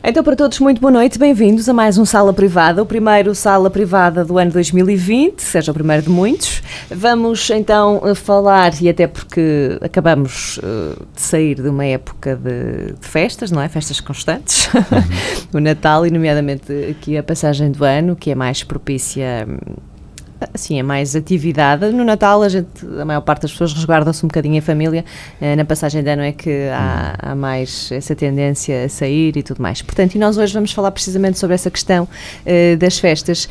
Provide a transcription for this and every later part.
Então, para todos, muito boa noite, bem-vindos a mais um Sala Privada, o primeiro Sala Privada do ano 2020, seja o primeiro de muitos. Vamos então falar, e até porque acabamos de sair de uma época de festas, não é? Festas constantes, o Natal e nomeadamente aqui a passagem do ano, que é mais propícia... Assim, é mais atividade. No Natal a maior parte das pessoas resguarda-se um bocadinho em família, na passagem de ano é que há mais essa tendência a sair e tudo mais. Portanto, e nós hoje vamos falar precisamente sobre essa questão das festas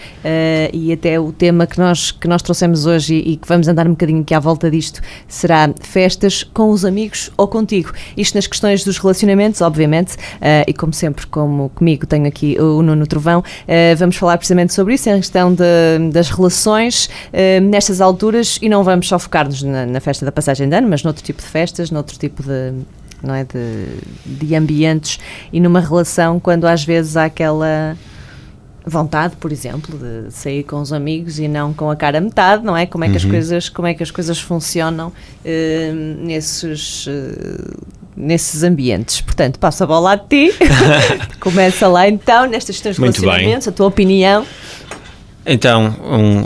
e até o tema que nós trouxemos hoje e que vamos andar um bocadinho aqui à volta disto será festas com os amigos ou contigo. Isto nas questões dos relacionamentos, obviamente, e como sempre, como comigo tenho aqui o Nuno Trovão, vamos falar precisamente sobre isso, a questão das relações nestas alturas, e não vamos só focar-nos na festa da passagem de ano, mas noutro tipo de festas, noutro tipo de ambientes e numa relação, quando às vezes há aquela vontade, por exemplo, de sair com os amigos e não com a cara a metade, não é? Como é que as coisas funcionam nesses ambientes. Portanto, passo a bola a ti. Começa lá então, nestas questões de relacionamentos, a tua opinião. Então,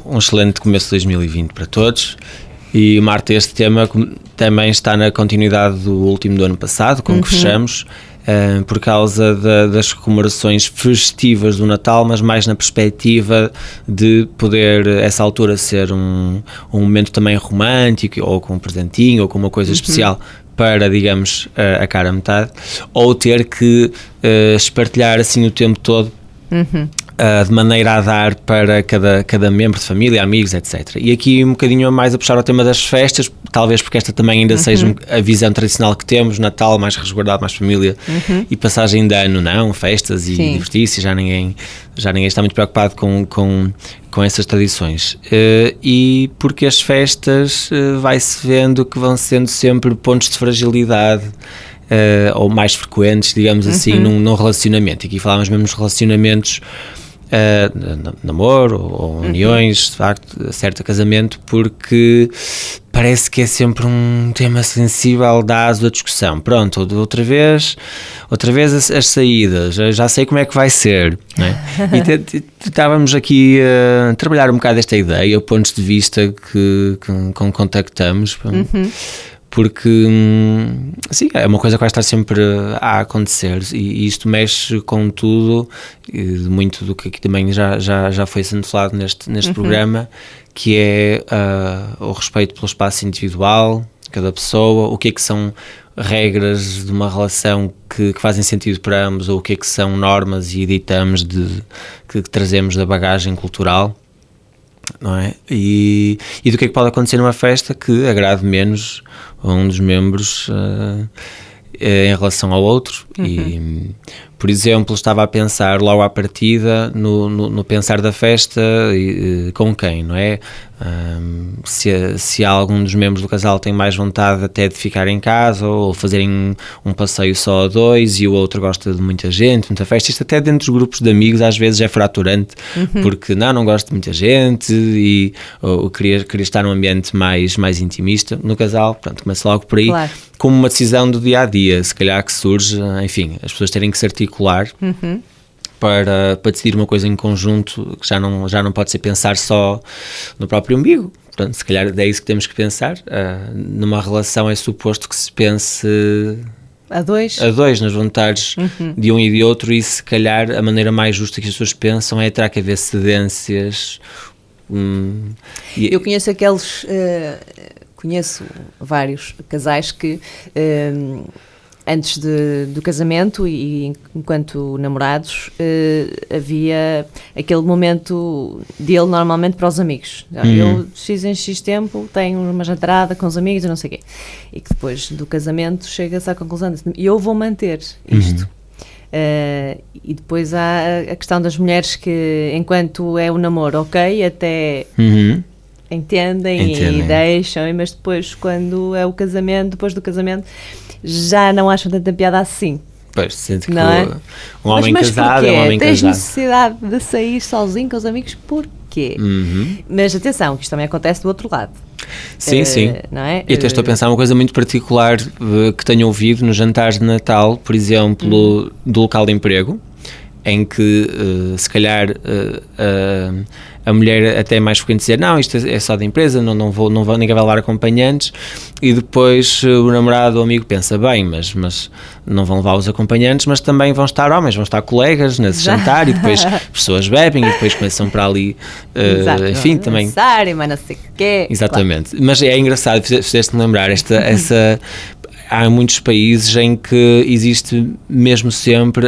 um excelente começo de 2020 para todos, e Marta, este tema também está na continuidade do último do ano passado, com que fechamos, por causa das comemorações festivas do Natal, mas mais na perspectiva de poder, essa altura, ser um momento também romântico, ou com um presentinho, ou com uma coisa especial para, digamos, a cara a metade, ou ter que espartilhar assim o tempo todo, de maneira a dar para cada membro de família, amigos, etc. E aqui um bocadinho mais a puxar ao tema das festas, talvez porque esta também ainda seja a visão tradicional que temos, Natal mais resguardado, mais família, e passagem de ano, não, festas e divertir-se, já ninguém está muito preocupado com essas tradições. E porque as festas vai-se vendo que vão sendo sempre pontos de fragilidade, ou mais frequentes, digamos assim, num relacionamento. E aqui falávamos mesmo nos relacionamentos, namoro ou uniões, de facto, certo casamento, porque parece que é sempre um tema sensível, dá aso à discussão. Pronto, outra vez as saídas, já sei como é que vai ser, não é? E estávamos aqui a trabalhar um bocado esta ideia, pontos de vista que contactamos, porque, sim, é uma coisa que vai estar sempre a acontecer, e isto mexe com tudo, muito do que aqui também já foi sendo falado neste programa, que é o respeito pelo espaço individual, cada pessoa, o que é que são regras de uma relação que fazem sentido para ambos, ou o que é que são normas e ditames que trazemos da bagagem cultural, não é? E do que é que pode acontecer numa festa que agrade menos a um dos membros em relação ao outro. E, por exemplo, estava a pensar logo à partida no pensar da festa, com quem, não é? Se algum dos membros do casal tem mais vontade até de ficar em casa, ou fazerem um passeio só a dois, e o outro gosta de muita gente, muita festa. Isto até dentro dos grupos de amigos às vezes é fraturante, porque não gosto de muita gente, ou queria estar num ambiente mais intimista. No casal, pronto, começa logo por aí, claro, como uma decisão do dia-a-dia, se calhar, que surge, enfim, as pessoas terem que se articular para decidir uma coisa em conjunto, que já não pode ser pensar só no próprio umbigo. Portanto, se calhar é isso que temos que pensar. Numa relação é suposto que se pense a dois nas vontades de um e de outro, e se calhar a maneira mais justa que as pessoas pensam é terá que haver cedências. Eu conheço conheço vários casais que antes do casamento e enquanto namorados, havia aquele momento dele normalmente para os amigos. Eu, em X tempo, tenho uma jantarada com os amigos e não sei o quê. E que depois do casamento chega-se à conclusão de e eu vou manter isto. E depois há a questão das mulheres que, enquanto é o namoro, ok, até... Entendem e deixam, mas depois, quando é o casamento, depois do casamento, já não acham tanta piada assim. Pois, sente que não é? Um homem casado é um homem casado. Tens necessidade de sair sozinho com os amigos, porquê? Mas atenção, que isto também acontece do outro lado. Sim, sim. Não é? Eu até estou a pensar uma coisa muito particular que tenho ouvido nos jantares de Natal, por exemplo, do local de emprego, em que se calhar a mulher até é mais frequente dizer não, isto é só da empresa, não vou, ninguém vai levar acompanhantes, e depois o namorado ou amigo pensa, bem, mas não vão levar os acompanhantes, mas também vão estar homens, vão estar colegas nesse jantar, e depois pessoas bebem e depois começam para ali, enfim, também. Mas não sei o quê. Exatamente, claro. Mas é engraçado, fizeste-me lembrar essa... Há muitos países em que existe mesmo sempre,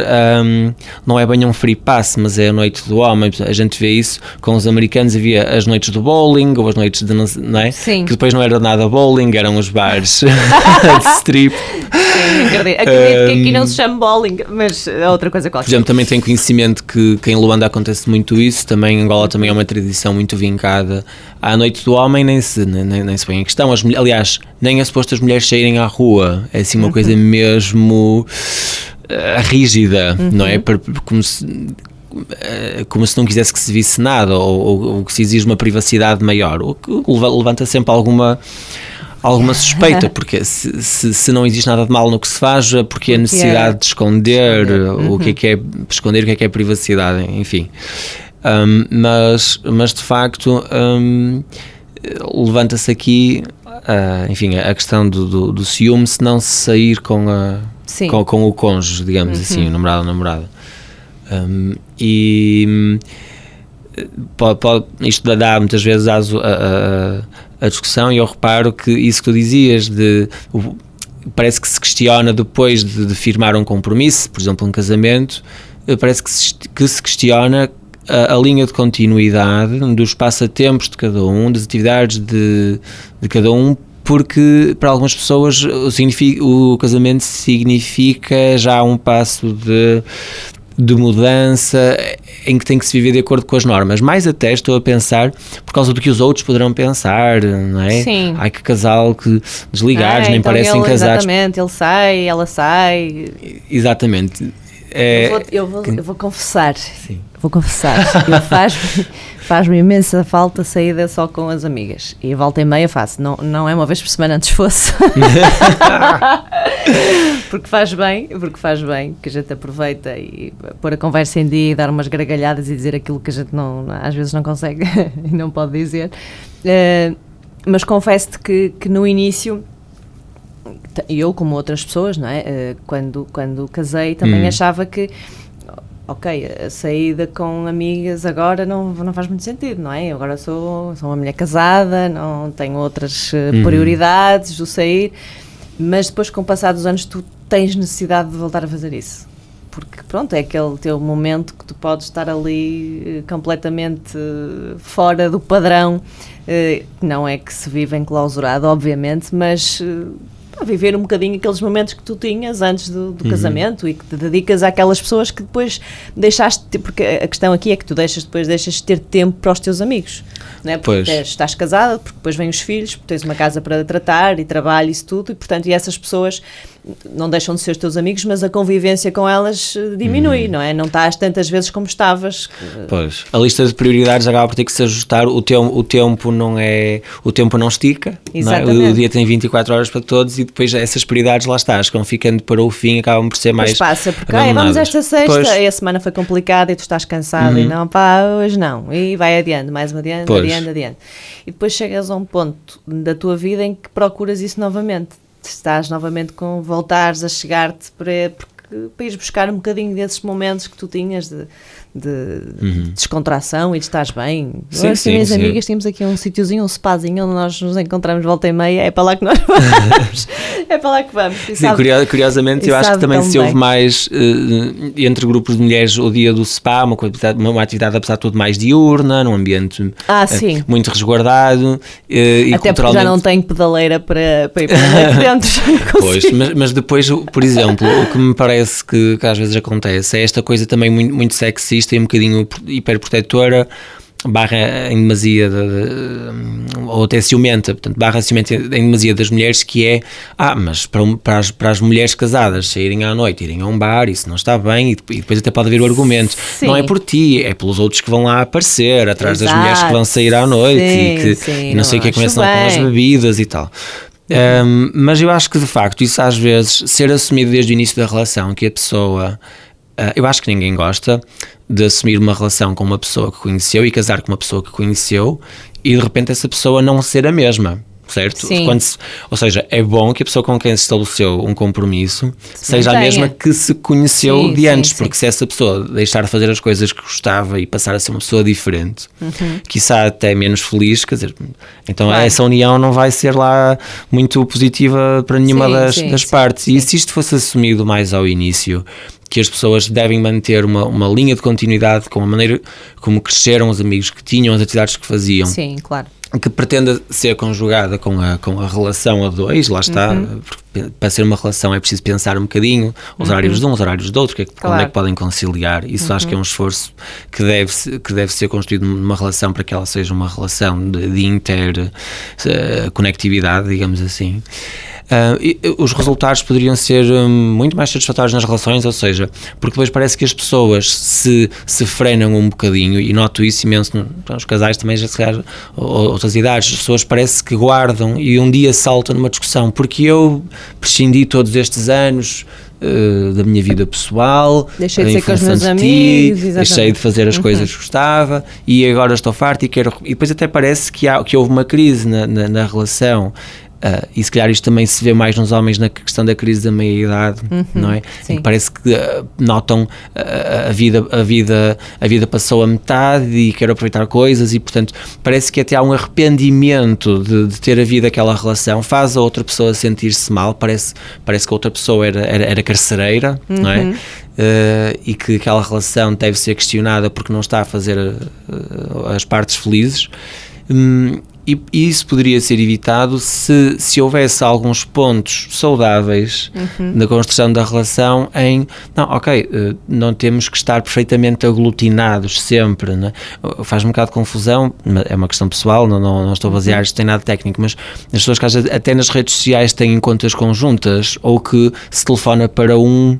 não é bem um free pass, mas é a noite do homem. A gente vê isso com os americanos, havia as noites do bowling ou as noites de, não é? Sim. Que depois não era nada bowling, eram os bares de strip. Sim, acredito que aqui não se chama bowling, mas é outra coisa qualquer. Por exemplo, também tenho conhecimento que em Luanda acontece muito isso, também em Angola também é uma tradição muito vincada à noite do homem, nem se põe em questão. Aliás, nem é suposto as mulheres saírem à rua, é assim uma coisa mesmo rígida, não é? Como se não quisesse que se visse nada, ou que se exige uma privacidade maior, o que levanta sempre alguma suspeita, porque se não existe nada de mal no que se faz, porque a necessidade de esconder o que é esconder, o que é privacidade, enfim. Mas de facto levanta-se aqui enfim, a questão do ciúme se não se sair com o cônjuge, digamos assim, o namorado ou namorada. E isto dá muitas vezes a discussão, e eu reparo que isso que tu dizias parece que se questiona depois de firmar um compromisso, por exemplo um casamento, parece que se questiona a linha de continuidade dos passatempos de cada um, das atividades de cada um, porque para algumas pessoas o casamento significa já um passo de mudança em que tem que se viver de acordo com as normas. Mais até estou a pensar por causa do que os outros poderão pensar, não é? Sim. Ai, que casal que desligados, nem então parecem casados. Exatamente, ele sai, ela sai. Exatamente. Eu vou confessar. Sim. Vou confessar. Faz-me imensa falta saída só com as amigas. E volta e meia faço. Não é uma vez por semana, antes fosse. Porque faz bem, que a gente aproveita e pôr a conversa em dia e dar umas gargalhadas e dizer aquilo que a gente às vezes não consegue e não pode dizer. Mas confesso-te que no início, eu como outras pessoas, não é? Quando casei também achava que ok, a saída com amigas agora não faz muito sentido, não é? Eu agora sou uma mulher casada, não tenho outras prioridades do sair, mas depois com o passar dos anos tu tens necessidade de voltar a fazer isso, porque pronto, é aquele teu momento que tu podes estar ali completamente fora do padrão, não é que se vive enclausurado, obviamente, mas a viver um bocadinho aqueles momentos que tu tinhas antes do casamento e que te dedicas àquelas pessoas que depois deixaste, porque a questão aqui é que tu deixas de ter tempo para os teus amigos, não é? Porque estás casada, porque depois vêm os filhos, porque tens uma casa para tratar e trabalho e isso tudo, e portanto essas pessoas não deixam de ser os teus amigos, mas a convivência com elas diminui, não é? Não estás tantas vezes como estavas. Pois, a lista de prioridades acaba por ter que se ajustar, o tempo não estica, não é? O dia tem 24 horas para todos e depois essas prioridades lá estás, ficam ficando para o fim, acabam por ser mais pois passa, porque vamos esta sexta, e a semana foi complicada e tu estás cansado e não, hoje não, e vai adiante, mais adiante. E depois chegas a um ponto da tua vida em que procuras isso novamente. Estás novamente voltares a chegar-te para ires buscar um bocadinho desses momentos que tu tinhas de descontração e de estares bem. Sim, minhas amigas, tínhamos aqui um sítiozinho, um spazinho onde nós nos encontramos volta e meia, é para lá que nós vamos. É para lá que vamos. Sim, curiosamente eu acho que também se houve mais entre grupos de mulheres o dia do spa, uma atividade apesar de tudo mais diurna, num ambiente muito resguardado. Até porque já não tenho pedaleira para ir para dentro. Pois, mas depois, por exemplo, o que me parece que às vezes acontece é esta coisa também muito sexista e um bocadinho hiperprotetora, barra em demasia ou até ciumenta, portanto barra ciumenta em demasia das mulheres, que é mas para as mulheres casadas saírem à noite, irem a um bar, isso não está bem, e depois até pode haver o argumento, não é por ti, é pelos outros que vão lá aparecer atrás das mulheres que vão sair à noite e não sei o que começam com as bebidas e tal. Mas eu acho que de facto isso às vezes ser assumido desde o início da relação, que a pessoa Eu acho que ninguém gosta de assumir uma relação com uma pessoa que conheceu e casar com uma pessoa que conheceu e de repente essa pessoa não ser a mesma. Certo? Ou seja, é bom que a pessoa com quem se estabeleceu um compromisso seja a mesma que se conheceu de antes, porque se essa pessoa deixar de fazer as coisas que gostava e passar a ser uma pessoa diferente, quiçá até menos feliz, quer dizer, então essa união não vai ser lá muito positiva para nenhuma das partes. E se isto fosse assumido mais ao início, que as pessoas devem manter uma linha de continuidade com a maneira como cresceram os amigos que tinham, as atividades que faziam. Sim, claro. Que pretenda ser conjugada com a relação a dois, lá está, para ser uma relação é preciso pensar um bocadinho, os horários de um, os horários do outro, como é que podem conciliar, isso acho que é um esforço que deve ser construído numa relação para que ela seja uma relação de interconectividade, digamos assim. Os resultados poderiam ser muito mais satisfatórios nas relações, ou seja, porque depois parece que as pessoas se frenam um bocadinho, e noto isso imenso nos casais também, já se calhar, outras idades, as pessoas parece que guardam e um dia saltam numa discussão, porque eu prescindi todos estes anos da minha vida pessoal, deixei de ser com os meus amigos, deixei de fazer as coisas que gostava e agora estou farto e quero... E depois até parece que houve uma crise na relação. E se calhar isto também se vê mais nos homens na questão da crise da meia-idade, não é? Em que parece que notam a vida passou a metade e quero aproveitar coisas e, portanto, parece que até há um arrependimento de ter havido aquela relação, faz a outra pessoa sentir-se mal, parece que a outra pessoa era carcereira, não é? E que aquela relação deve ser questionada porque não está a fazer as partes felizes. E isso poderia ser evitado se houvesse alguns pontos saudáveis na construção da relação não temos que estar perfeitamente aglutinados sempre, né? Faz-me um bocado de confusão, é uma questão pessoal, não estou a basear isto em nada técnico, mas as pessoas que até nas redes sociais têm contas conjuntas ou que se telefona para um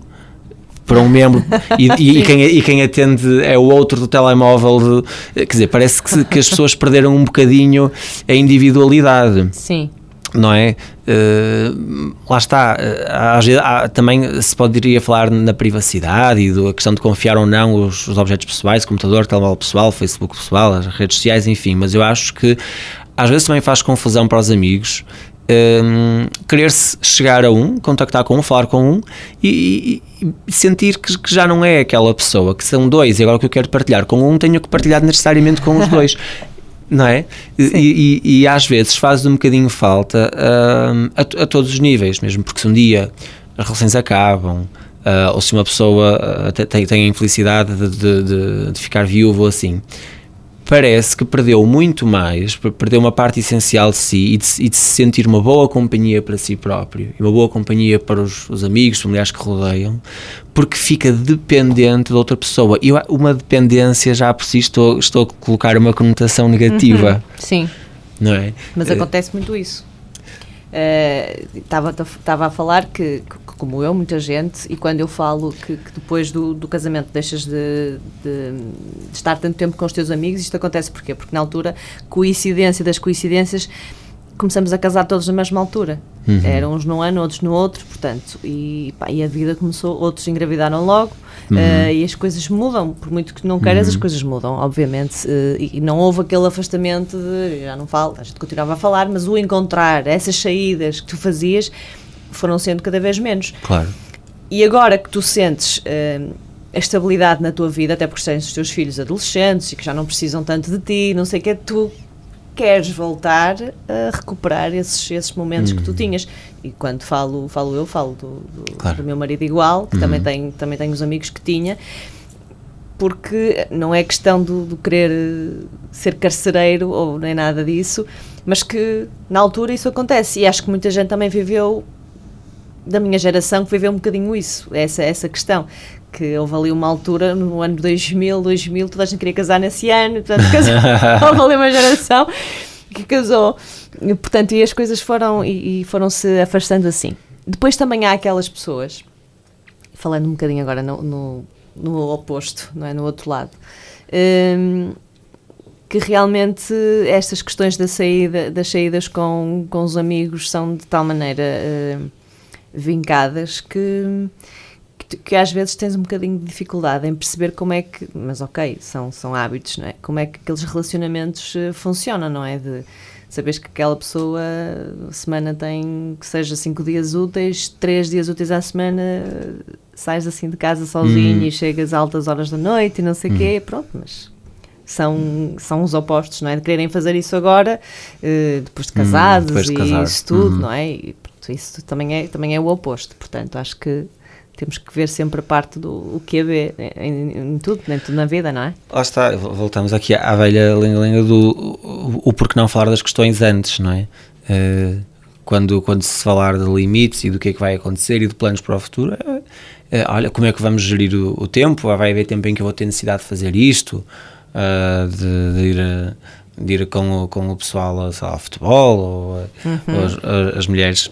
membro e quem atende é o outro do telemóvel, quer dizer, parece que as pessoas perderam um bocadinho a individualidade. Sim. Não é? Lá está, também se poderia falar na privacidade e da questão de confiar ou não os objetos pessoais, computador, telemóvel pessoal, Facebook pessoal, as redes sociais, enfim, mas eu acho que às vezes também faz confusão para os amigos querer-se chegar a contactar com falar com e sentir que já não é aquela pessoa, que são dois e agora o que eu quero partilhar com tenho que partilhar necessariamente com os dois, não é? E às vezes faz um bocadinho falta a todos os níveis, mesmo porque se um dia as relações acabam, ou se uma pessoa tem a infelicidade de ficar viúva ou assim, parece que perdeu muito mais, perdeu uma parte essencial de si e de se sentir uma boa companhia para si próprio e uma boa companhia para os amigos, familiares que rodeiam, porque fica dependente de outra pessoa. E uma dependência já por si estou a colocar uma conotação negativa. Sim. Não é? Mas acontece muito isso. Estava a falar que, como eu, muita gente, e quando eu falo que depois do casamento deixas de estar tanto tempo com os teus amigos, isto acontece porquê? Porque na altura, coincidência das coincidências, começamos a casar todos na mesma altura. Eram uns num ano, outros no outro, portanto, e a vida começou, outros engravidaram logo, e as coisas mudam, por muito que não queiras, as coisas mudam, obviamente, e não houve aquele afastamento de, já não falo, a gente continuava a falar, mas o encontrar, essas saídas que tu fazias, foram sendo cada vez menos. Claro. E agora que tu sentes a estabilidade na tua vida, até porque tens os teus filhos adolescentes e que já não precisam tanto de ti, não sei o que, tu queres voltar a recuperar esses momentos que tu tinhas. E quando falo do meu marido igual, que também tenho os amigos que tinha, porque não é questão do querer ser carcereiro ou nem nada disso, mas que na altura isso acontece, e acho que muita gente também viveu, da minha geração, que viveu um bocadinho isso, essa questão, que houve ali uma altura, no ano 2000, toda a gente queria casar nesse ano, portanto, houve ali uma geração que casou, e, portanto, e as coisas foram-se afastando assim. Depois também há aquelas pessoas, falando um bocadinho agora no oposto, não é? No outro lado, que realmente estas questões das saídas com os amigos são de tal maneira vincadas que que às vezes tens um bocadinho de dificuldade em perceber como é que, mas ok, são hábitos, não é? Como é que aqueles relacionamentos funcionam, não é? De saberes que aquela pessoa, a semana tem, que seja 5 dias úteis, 3 dias úteis à semana, sais assim de casa sozinho e chegas a altas horas da noite e não sei o quê, pronto, mas são os opostos, não é? De quererem fazer isso agora, depois de casados e isso tudo, não é? E pronto, isso também é o oposto, portanto, acho que temos que ver sempre a parte do que haver em tudo na vida, não é? Lá está, voltamos aqui à velha lenga-lenga do o porquê não falar das questões antes, não é? Quando se falar de limites e do que é que vai acontecer e de planos para o futuro, olha, como é que vamos gerir o tempo? Vai haver tempo em que eu vou ter necessidade de fazer isto, de ir com o pessoal ao futebol, ou as mulheres,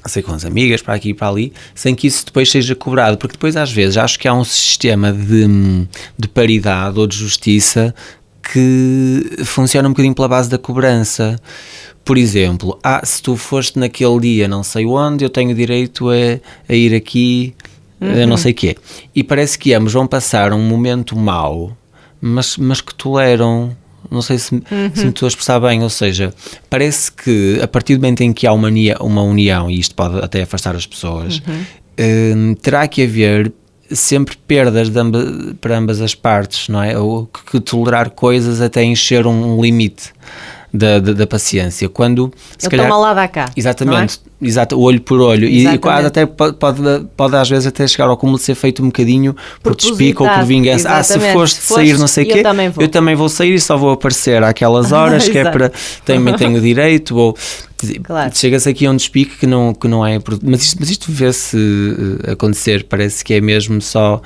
sei, com as amigas, para aqui e para ali, sem que isso depois seja cobrado, porque depois às vezes acho que há um sistema de paridade ou de justiça que funciona um bocadinho pela base da cobrança. Por exemplo, se tu foste naquele dia não sei onde, eu tenho direito a ir aqui, não sei o quê. E parece que ambos vão passar um momento mau, mas que toleram. Não sei se me estou a expressar bem, ou seja, parece que a partir do momento em que há uma união, e isto pode até afastar as pessoas, terá que haver sempre perdas para ambas as partes, não é? Ou que tolerar coisas até encher um limite da paciência. Quando se calhar, toma lá da cá. Exatamente, exato, olho por olho. E quase até pode às vezes até chegar ao cúmulo de ser feito um bocadinho por despique ou por vingança. Se foste sair não sei o quê, eu também vou sair e só vou aparecer àquelas horas que é para também tenho direito, ou claro. Chega-se aqui a um despique que não é, mas isto vê-se acontecer, parece que é mesmo só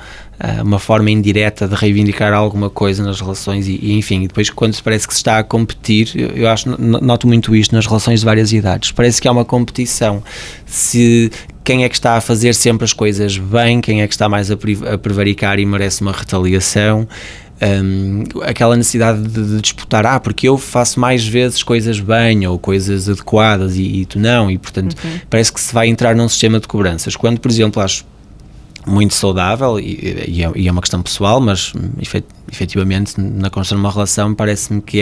uma forma indireta de reivindicar alguma coisa nas relações e enfim, e depois quando parece que se está a competir, eu noto muito isto nas relações de várias idades, parece que há uma competição, se quem é que está a fazer sempre as coisas bem, quem é que está mais a prevaricar e merece uma retaliação. Aquela necessidade de disputar, porque eu faço mais vezes coisas bem ou coisas adequadas e tu não, e portanto parece que se vai entrar num sistema de cobranças, quando por exemplo acho muito saudável e é uma questão pessoal, mas efetivamente na construção de uma relação parece-me que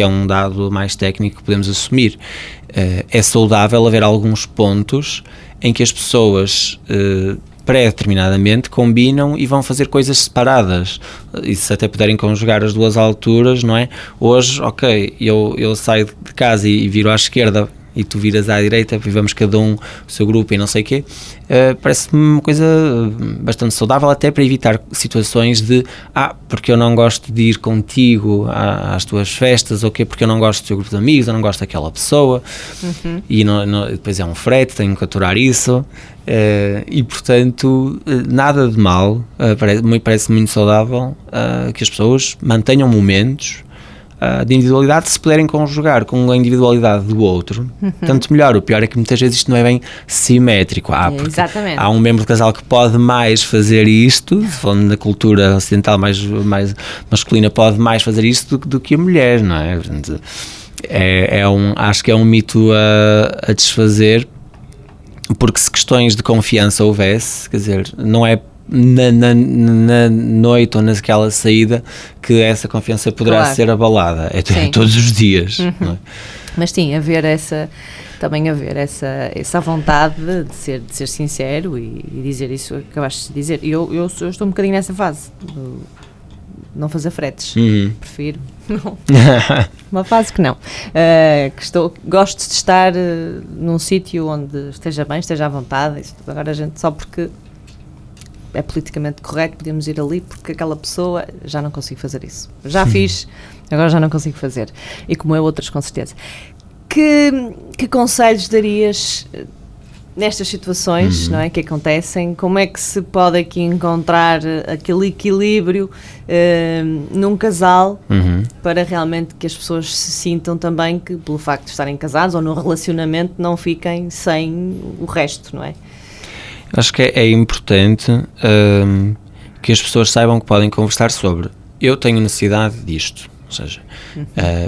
é um dado mais técnico que podemos assumir. É saudável haver alguns pontos em que as pessoas pré-determinadamente combinam e vão fazer coisas separadas, e se até puderem conjugar as duas alturas, não é? Hoje, ok, eu saio de casa e viro à esquerda e tu viras à direita, vivamos cada um o seu grupo e não sei o quê, parece-me uma coisa bastante saudável, até para evitar situações de porque eu não gosto de ir contigo às tuas festas, ou porque eu não gosto do teu grupo de amigos, eu não gosto daquela pessoa, e depois é um frete, tenho que aturar isso, e portanto nada de mal, parece muito saudável que as pessoas mantenham momentos de individualidade, se puderem conjugar com a individualidade do outro, tanto melhor. O pior é que muitas vezes isto não é bem simétrico. Exatamente. Há um membro do casal que pode mais fazer isto, falando da cultura ocidental mais masculina, pode mais fazer isto do que a mulher, não é? Portanto, acho que é um mito a desfazer, porque se questões de confiança houvesse, quer dizer, não é na noite ou naquela saída que essa confiança poderá ser abalada, é todos os dias, não é? Mas sim, também haver essa vontade de ser sincero e dizer isso que acabaste de dizer. Eu estou um bocadinho nessa fase, não fazer fretes, prefiro não. Uma fase que não, gosto de estar num sítio onde esteja bem, esteja à vontade. Agora a gente, só porque é politicamente correto, podemos ir ali porque aquela pessoa, já não consigo fazer isso. Já fiz, agora já não consigo fazer. E como eu, outras com certeza. Que conselhos darias nestas situações, não é, que acontecem? Como é que se pode aqui encontrar aquele equilíbrio num casal para realmente que as pessoas se sintam também que, pelo facto de estarem casados ou num relacionamento, não fiquem sem o resto, não é? Acho que é importante que as pessoas saibam que podem conversar sobre eu tenho necessidade disto, ou seja,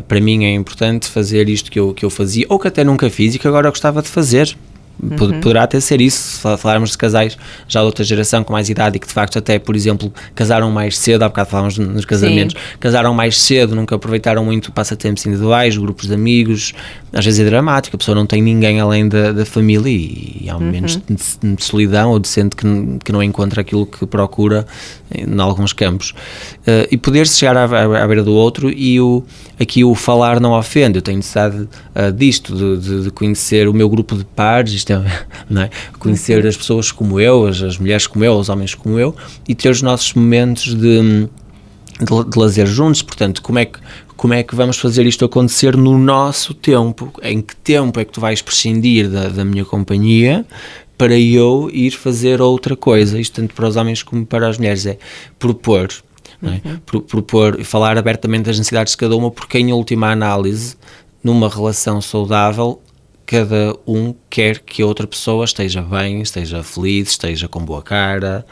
para mim é importante fazer isto que eu fazia, ou que até nunca fiz e que agora gostava de fazer, Poderá até ser isso, se falarmos de casais já de outra geração com mais idade e que de facto até, por exemplo, casaram mais cedo, há bocado falámos nos casamentos, casaram mais cedo, nunca aproveitaram muito passatempos individuais, grupos de amigos, às vezes é dramático, a pessoa não tem ninguém além da família e há momentos de solidão ou de sente que não encontra aquilo que procura em alguns campos. E poder-se chegar à beira do outro e aqui o falar não ofende. Eu tenho necessidade disto, de conhecer o meu grupo de pares, isto é, não é? Conhecer as pessoas como eu, as mulheres como eu, os homens como eu, e ter os nossos momentos de lazer juntos. Portanto, como é que vamos fazer isto acontecer no nosso tempo? Em que tempo é que tu vais prescindir da minha companhia para eu ir fazer outra coisa? Isto tanto para os homens como para as mulheres, é propor, não é? Propor e falar abertamente das necessidades de cada uma, porque em última análise, numa relação saudável, cada um quer que a outra pessoa esteja bem, esteja feliz, esteja com boa cara,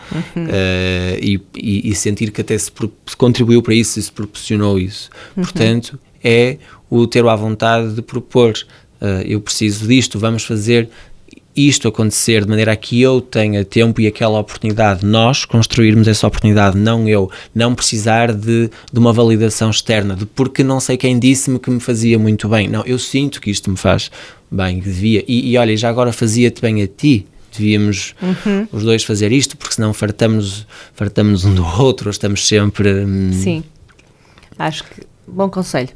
e sentir que até se contribuiu para isso e se proporcionou isso. Portanto, é o ter à vontade de propor, eu preciso disto, vamos fazer isto acontecer de maneira a que eu tenha tempo e aquela oportunidade, nós construirmos essa oportunidade, não eu, não precisar de uma validação externa, de porque não sei quem disse-me que me fazia muito bem. Não, eu sinto que isto me faz bem, que devia, e olha, já agora fazia-te bem a ti, devíamos os dois fazer isto, porque senão fartamos um do outro, estamos sempre... Sim, acho que, bom conselho,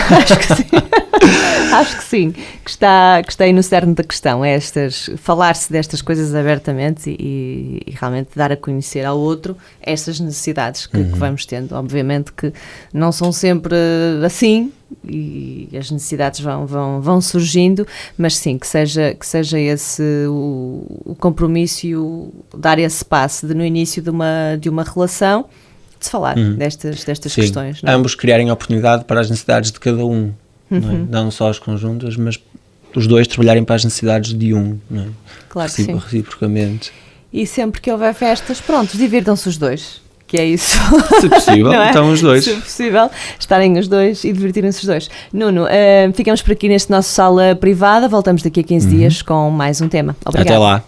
acho que sim. Acho que sim, que está aí no cerne da questão, falar-se destas coisas abertamente e realmente dar a conhecer ao outro estas necessidades que vamos tendo. Obviamente que não são sempre assim e as necessidades vão surgindo, mas sim, que seja esse o compromisso e dar esse passo no início de uma relação, de se falar destas questões. Não é? Ambos criarem a oportunidade para as necessidades de cada um. Não só as conjuntas, mas os dois trabalharem para as necessidades de um, não é? Claro que sim. Reciprocamente. E sempre que houver festas, pronto, divirtam-se os dois, que é isso. Se possível, então os dois. Se possível, estarem os dois e divertirem-se os dois. Nuno, ficamos por aqui neste nosso sala privada, voltamos daqui a 15 dias com mais um tema. Obrigada. Até lá.